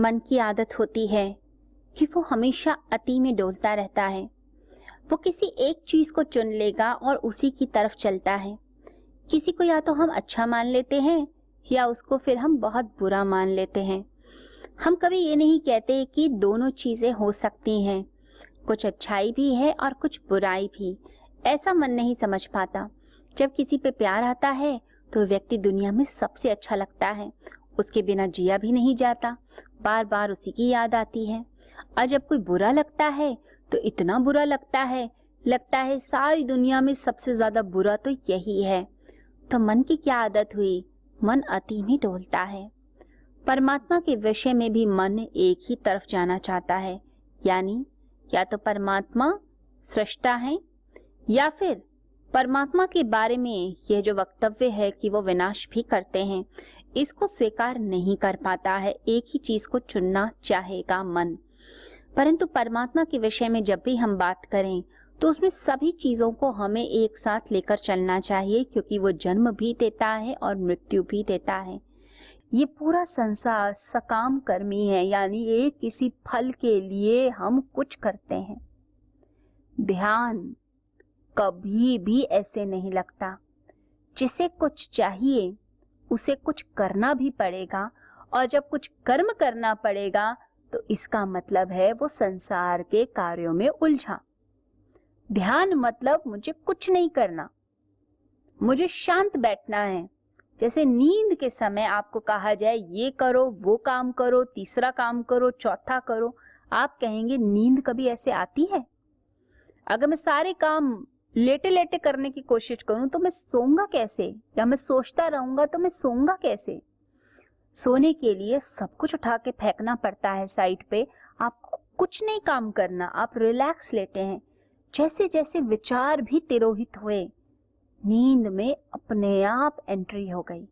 मन की आदत होती है कि वो हमेशा अति में डोलता रहता है। वो किसी एक चीज को चुन लेगा और उसी की तरफ चलता है। किसी को या तो हम अच्छा मान लेते हैं या उसको फिर हम बहुत बुरा मान लेते हैं। हम कभी ये नहीं कहते कि दोनों चीजें हो सकती हैं, कुछ अच्छाई भी है और कुछ बुराई भी। ऐसा मन नहीं समझ पाता। जब किसी पे प्यार आता है तो व्यक्ति दुनिया में सबसे अच्छा लगता है, उसके बिना जिया भी नहीं जाता, बार बार उसी की याद आती है। और जब कोई बुरा लगता है तो इतना बुरा लगता है सारी दुनिया में सबसे ज्यादा बुरा तो यही है। तो मन की क्या आदत हुई, मन अति में डोलता है। परमात्मा के विषय में भी मन एक ही तरफ जाना चाहता है, यानी या तो परमात्मा सृष्टा है या फिर परमात्मा के बारे में यह जो वक्तव्य है कि वो विनाश भी करते हैं, इसको स्वीकार नहीं कर पाता है। एक ही चीज को चुनना चाहेगा मन। परंतु परमात्मा के विषय में जब भी हम बात करें तो उसमें सभी चीजों को हमें एक साथ लेकर चलना चाहिए, क्योंकि वो जन्म भी देता है और मृत्यु भी देता है। ये पूरा संसार सकाम कर्मी है, यानी एक किसी फल के लिए हम कुछ करते हैं। ध्यान कभी भी ऐसे नहीं लगता। जिसे कुछ चाहिए उसे कुछ करना भी पड़ेगा, और जब कुछ कर्म करना पड़ेगा तो इसका मतलब है वो संसार के कार्यों में उलझा। ध्यान मतलब मुझे कुछ नहीं करना, मुझे शांत बैठना है। जैसे नींद के समय आपको कहा जाए ये करो, वो काम करो, तीसरा काम करो, चौथा करो, आप कहेंगे नींद कभी ऐसे आती है? अगर मैं सारे काम लेटे लेटे करने की कोशिश करूं तो मैं सोऊंगा कैसे? या मैं सोचता रहूंगा तो मैं सोऊंगा कैसे? सोने के लिए सब कुछ उठा के फेंकना पड़ता है साइड पे। आपको कुछ नहीं काम करना, आप रिलैक्स लेते हैं। जैसे जैसे विचार भी तिरोहित हुए, नींद में अपने आप एंट्री हो गई।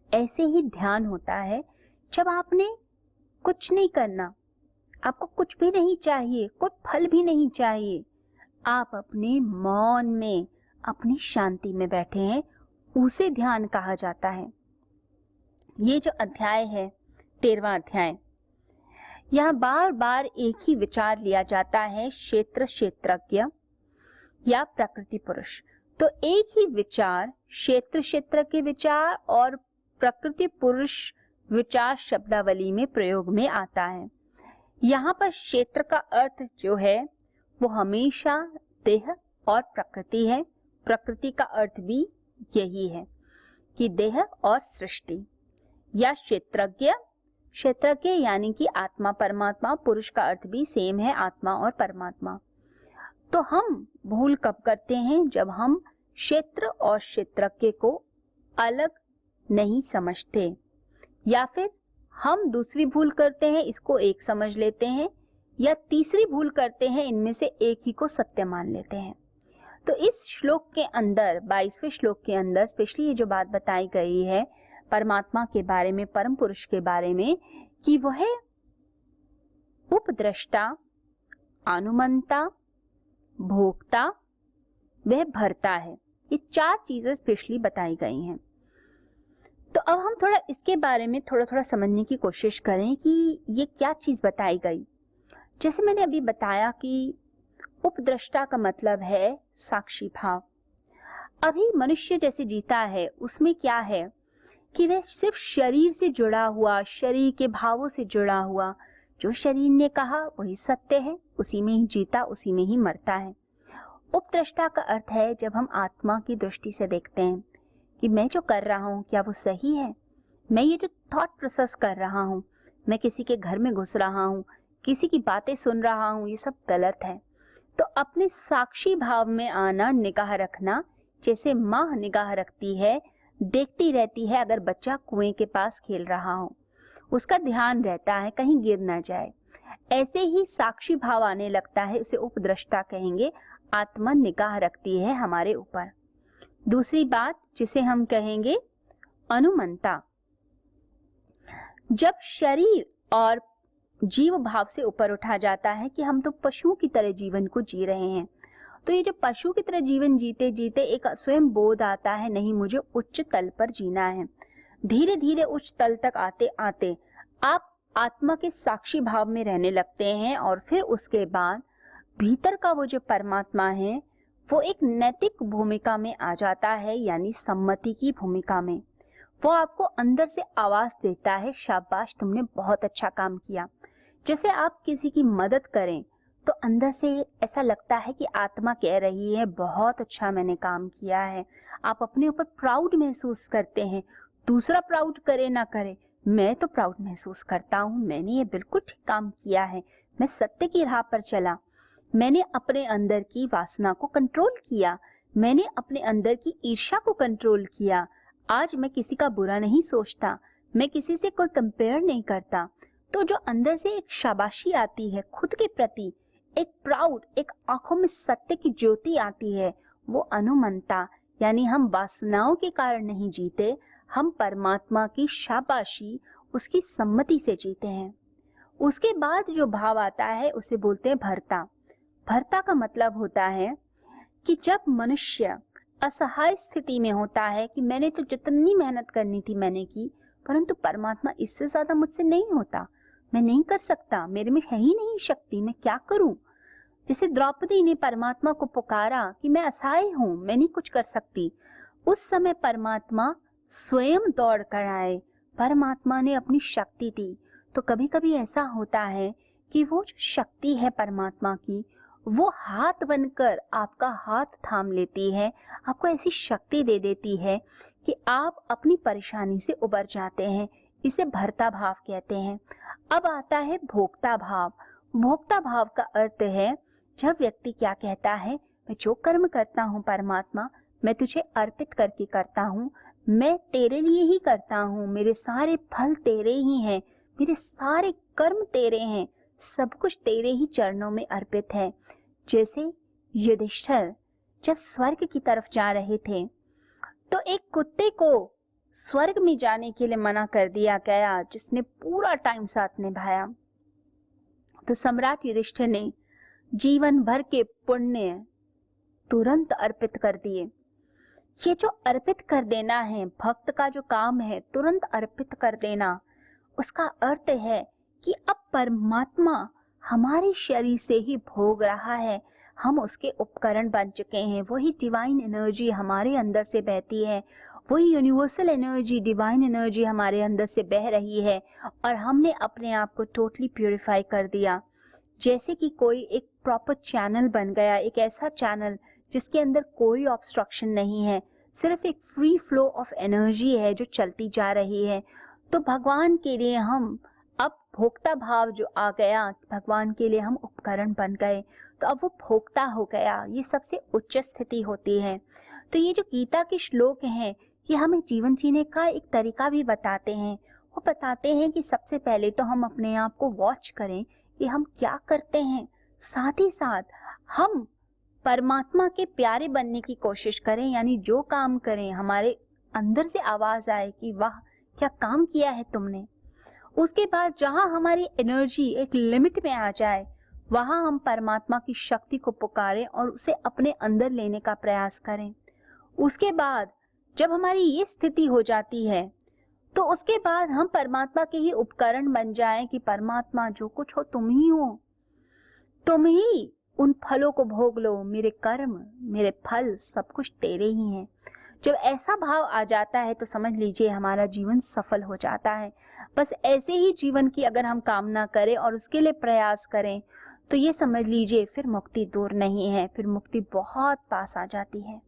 ऐसे ही ध्यान होता है जब आपने कुछ नहीं करना, आपको कुछ भी नहीं चाहिए, कोई फल भी नहीं चाहिए, आप अपने मौन में, अपनी शांति में बैठे हैं, उसे ध्यान कहा जाता है। ये जो अध्याय है 13वां अध्याय, यहाँ बार बार एक ही विचार लिया जाता है, क्षेत्र क्षेत्रज्ञ या प्रकृति पुरुष। तो एक ही विचार, क्षेत्र क्षेत्र के विचार और प्रकृति पुरुष विचार शब्दावली में प्रयोग में आता है। यहाँ पर क्षेत्र का अर्थ जो है वो हमेशा देह और प्रकृति है। प्रकृति का अर्थ भी यही है कि देह और सृष्टि। या क्षेत्रज्ञ, क्षेत्रज्ञ यानी कि आत्मा परमात्मा, पुरुष का अर्थ भी सेम है, आत्मा और परमात्मा। तो हम भूल कब करते हैं? जब हम क्षेत्र और क्षेत्रज्ञ को अलग नहीं समझते, या फिर हम दूसरी भूल करते हैं, इसको एक समझ लेते हैं, या तीसरी भूल करते हैं, इनमें से एक ही को सत्य मान लेते हैं। तो इस श्लोक के अंदर, 22वें श्लोक के अंदर स्पेशली ये जो बात बताई गई है परमात्मा के बारे में, परम पुरुष के बारे में, कि वह उपद्रष्टा, अनुमंता, भोक्ता, वह भरता है। ये 4 चीजें स्पेशली बताई गई हैं। तो अब हम थोड़ा इसके बारे में थोड़ा समझने की कोशिश करें कि ये क्या चीज बताई गई। जैसे मैंने अभी बताया कि उपद्रष्टा का मतलब है साक्षी भाव। अभी मनुष्य जैसे जीता है उसमें क्या है कि वह सिर्फ शरीर से जुड़ा हुआ, शरीर के भावों से जुड़ा हुआ, जो शरीर ने कहा वही सत्य है, उसी में ही जीता, उसी में ही मरता है। उपद्रष्टा का अर्थ है जब हम आत्मा की दृष्टि से देखते हैं कि मैं जो कर रहा हूँ क्या वो सही है, मैं ये जो थॉट प्रोसेस कर रहा हूँ, मैं किसी के घर में घुस रहा हूँ, किसी की बातें सुन रहा हूँ, ये सब गलत है। तो अपने साक्षी भाव में आना, निगाह रखना, जैसे माँ निगाह रखती है, देखती रहती है, अगर बच्चा कुएं के पास खेल रहा हो उसका ध्यान रहता है कहीं गिर ना जाए, ऐसे ही साक्षी भाव आने लगता है, उसे उपद्रष्टा कहेंगे। आत्मा निगाह रखती है हमारे ऊपर। दूसरी बात जिसे हम कहेंगे अनुमंता, जब शरीर और जीव भाव से ऊपर उठा जाता है कि हम तो पशुओं की तरह जीवन को जी रहे हैं, तो ये जो पशु की तरह जीवन जीते जीते एक स्वयं बोध आता है, नहीं मुझे उच्च तल पर जीना है। धीरे धीरे उच्च तल तक आते आते आप आत्मा के साक्षी भाव में रहने लगते हैं और फिर उसके बाद भीतर का वो जो परमात्मा है वो एक नैतिक भूमिका में आ जाता है, यानी सम्मति की भूमिका में। वो आपको अंदर से आवाज देता है, शाबाश तुमने बहुत अच्छा काम किया। जैसे आप किसी की मदद करें तो अंदर से ऐसा लगता है कि आत्मा कह रही है बहुत अच्छा मैंने काम किया है। आप अपने ऊपर प्राउड महसूस करते हैं। दूसरा प्राउड करे ना करे, मैं तो प्राउड महसूस करता हूँ, मैंने ये बिल्कुल ठीक काम किया है, मैं सत्य की राह पर चला, मैंने अपने अंदर की वासना को कंट्रोल किया, मैंने अपने अंदर की ईर्ष्या को कंट्रोल किया। आज मैं किसी का बुरा नहीं सोचता, मैं किसी से कोई कंपेयर नहीं करता। तो जो अंदर से एक शाबाशी आती है खुद के प्रति, एक प्राउड, एक आंखों में सत्य की ज्योति आती है, वो अनुमंता, यानी हम वासनाओं के कारण नहीं जीते, हम परमात्मा की शाबाशी, उसकी सम्मति से जीते हैं। उसके बाद जो भाव आता है उसे बोलते हैं भरता। भरता का मतलब होता है कि जब मनुष्य असहाय स्थिति में होता है कि मैंने तो जितनी मेहनत करनी थी मैंने की, परंतु परमात्मा इससे ज्यादा मुझसे नहीं होता, मैं नहीं कर सकता, मेरे में है ही नहीं शक्ति, मैं क्या करूं। जैसे द्रौपदी ने परमात्मा को पुकारा कि मैं असहाय हूं, मैं नहीं कुछ कर सकती, उस समय परमात्मा स्वयं दौड़ कर आए, परमात्मा ने अपनी शक्ति दी। तो कभी कभी ऐसा होता है कि वो जो शक्ति है परमात्मा की, वो हाथ बनकर आपका हाथ थाम लेती है, आपको ऐसी शक्ति दे देती है कि आप अपनी परेशानी से उबर जाते हैं। इसे भरता भाव कहते हैं। अब आता है भोक्ता भाव। भोक्ता भाव का अर्थ है जब व्यक्ति क्या कहता है, मैं जो कर्म करता हूँ परमात्मा, मैं तुझे अर्पित करके करता हूँ, मैं तेरे लिए ही करता हूँ, मेरे सारे फल तेरे ही हैं, मेरे सारे कर्म तेरे हैं, सब कुछ तेरे ही चरणों में अर्पित है। जैसे युधिष्ठिर जब स्वर्ग की तरफ जा रहे थे तो एक कुत्ते को स्वर्ग में जाने के लिए मना कर दिया गया, जिसने पूरा टाइम साथ निभाया। तो सम्राट युधिष्ठिर ने जीवन भर के पुण्य तुरंत अर्पित कर दिए। ये जो अर्पित कर देना है, भक्त का जो काम है, तुरंत अर्पित कर देना, उसका अर्थ है कि अब परमात्मा हमारे शरीर से ही भोग रहा है, हम उसके उपकरण बन चुके हैं। वही डिवाइन एनर्जी हमारे अंदर से बहती है, वही यूनिवर्सल एनर्जी, डिवाइन एनर्जी हमारे अंदर से बह रही है और हमने अपने आप को टोटली प्यूरिफाई कर दिया। जैसे कि कोई एक प्रॉपर चैनल बन गया, एक ऐसा चैनल जिसके अंदर कोई ऑब्स्ट्रक्शन नहीं है, सिर्फ एक फ्री फ्लो ऑफ एनर्जी है जो चलती जा रही है। तो भगवान के लिए हम अब भोक्ता भाव जो आ गया, भगवान के लिए हम उपकरण बन गए, तो अब वो भोक्ता हो गया। ये सबसे उच्च स्थिति होती है। तो ये जो गीता के श्लोक हैं, ये हमें जीवन जीने का एक तरीका भी बताते हैं। वो बताते हैं कि सबसे पहले तो हम अपने आप को वॉच करें कि हम क्या करते हैं, साथ ही साथ हम परमात्मा के प्यारे बनने की कोशिश करें, यानी जो काम करें हमारे अंदर से आवाज आए कि वाह क्या काम किया है तुमने। उसके बाद जहां हमारी एनर्जी एक लिमिट में आ जाए, वहां हम परमात्मा की शक्ति को पुकारें और उसे अपने अंदर लेने का प्रयास करें। उसके बाद जब हमारी ये स्थिति हो जाती है, तो उसके बाद हम परमात्मा के ही उपकरण बन जाएं कि परमात्मा जो कुछ हो तुम ही हो, तुम ही उन फलों को भोग लो, मेरे कर्म, मेरे फल सब कुछ तेरे ही हैं। जब ऐसा भाव आ जाता है तो समझ लीजिए हमारा जीवन सफल हो जाता है। बस ऐसे ही जीवन की अगर हम कामना करें और उसके लिए प्रयास करें तो ये समझ लीजिए फिर मुक्ति दूर नहीं है, फिर मुक्ति बहुत पास आ जाती है।